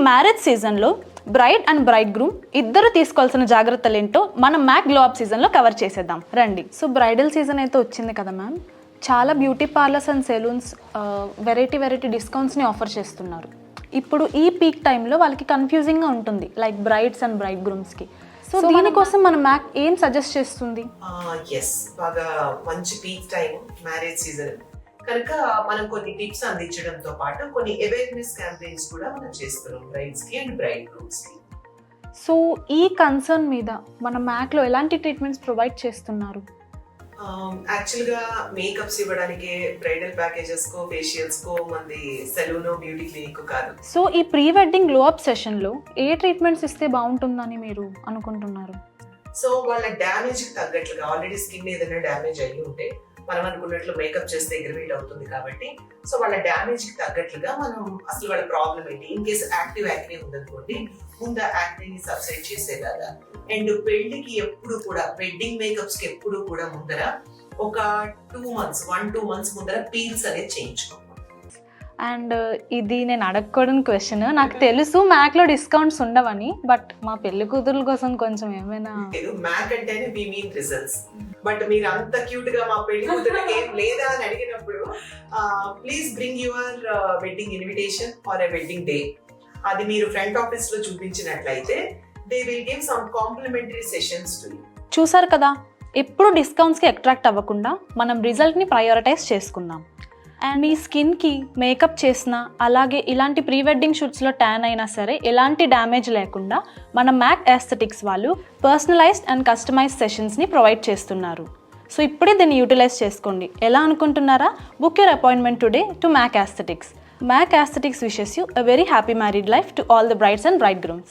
Marriage సీజన్లో bride and braid groom ఇద్దరు తీసుకోవాల్సిన జాగ్రత్తలు ఏంటో మనం మ్యాక్ గ్లో అప్ సీజన్లో కవర్ చేసేద్దాం రండి. సో బ్రైడల్ సీజన్ అయితే వచ్చింది కదా మ్యామ్, చాలా beauty parlours and salons variety డిస్కౌంట్స్ని ఆఫర్ చేస్తున్నారు. ఇప్పుడు ఈ పీక్ టైంలో వాళ్ళకి కన్ఫ్యూజింగ్గా ఉంటుంది, లైక్ బ్రైడ్స్ అండ్ బ్రైడ్ గ్రూమ్స్కి. సో దీనికోసం మన మ్యాక్ ఏం సజెస్ట్ చేస్తుంది? ఎస్, బాగా మంచి పీక్ టైం మ్యారేజ్ సీజన్ కనుక మనం కొన్ని టిప్స్ అందించడంతో పాటు కొన్ని అవేర్నెస్ క్యాంపెయిన్స్ కూడా మనం చేస్తున్నాం బ్రైడ్స్ కి అండ్ బ్రైడ్ గ్రూమ్స్ కి. సో ఈ కన్సర్న్ మీద మన మ్యాక్లో ఎలాంటి ట్రీట్మెంట్స్ ప్రొవైడ్ చేస్తున్నారు? యాక్చువల్గా మేకప్స్ ఇవ్వడానికి బ్రైడల్ ప్యాకేజెస్ కో ఫేషియల్స్ కో మంది సెలూన్ బ్యూటీ క్లినిక్ కాదు. సో ఈ ప్రీ వెడ్డింగ్ గ్లో అప్ సెషన్లో ఏ ట్రీట్మెంట్స్ ఇస్తే బాగుంటుందని మీరు అనుకుంటున్నారు? సో వాళ్ళ డ్యామేజ్ కి తగ్గట్లుగా, ఆల్రెడీ స్కిన్ ఏదైనా డ్యామేజ్ అయ్యి ఉంటే మనం అనుకున్నట్లు మేకప్ చేస్తే ఎగ్రివేట్ అవుతుంది కాబట్టి, సో వాళ్ళ డ్యామేజ్ కి తగ్గట్లుగా మనం అసలు వాళ్ళ ప్రాబ్లం ఏంటి, ఇన్ కేసు యాక్టివ్ యాక్నే ఉందనుకోండి ముందు యాక్నేని సబ్సైడ్ చేసేలాగా. అండ్ పెళ్లికి ఎప్పుడు కూడా వెడ్డింగ్ మేకప్స్ కి ఎప్పుడు కూడా ముందర ఒక 1-2 months ముందర పీల్స్ అనేది చేయించుకోవాలి. అండ్ ఇది నేను అడగకూడని క్వశ్చన్, నాకు తెలుసు మ్యాక్లో డిస్కౌంట్స్ ఉండవని, బట్ మా పెళ్లి కూతురుల కోసం కొంచెం ఏమైనా. మ్యాక్ అంటేనే వి మీన్ రిజల్ట్స్, బట్ మీరు అంత క్యూట్ గా మా పెళ్లి కూతురుకి ఏం లేదా అని అడిగినప్పుడు please bring your wedding invitation or a wedding day. అది మీరు ఫ్రంట్ ఆఫీస్ లో చూపించినట్లయితే they will give some complimentary sessions to you. చూసారు కదా, ఎప్పుడు డిస్కౌంట్స్కి అట్రాక్ట్ అవ్వకుండా మనం రిజల్ట్ని ప్రయారిటైజ్ చేసుకుందాం. అండ్ మీ స్కిన్కి మేకప్ చేసినా, అలాగే ఇలాంటి ప్రీ వెడ్డింగ్ షూట్స్లో ట్యాన్ అయినా సరే ఎలాంటి డ్యామేజ్ లేకుండా మన మ్యాక్ యాస్థెటిక్స్ వాళ్ళు పర్సనలైజ్డ్ అండ్ కస్టమైజ్డ్ సెషన్స్ని ప్రొవైడ్ చేస్తున్నారు. సో ఇప్పుడే దీన్ని యూటిలైజ్ చేసుకోండి. ఎలా అనుకుంటున్నారా? Book your appointment today to Mac aesthetics. Mac aesthetics wishes you a very happy married life to all the brides and bridegrooms.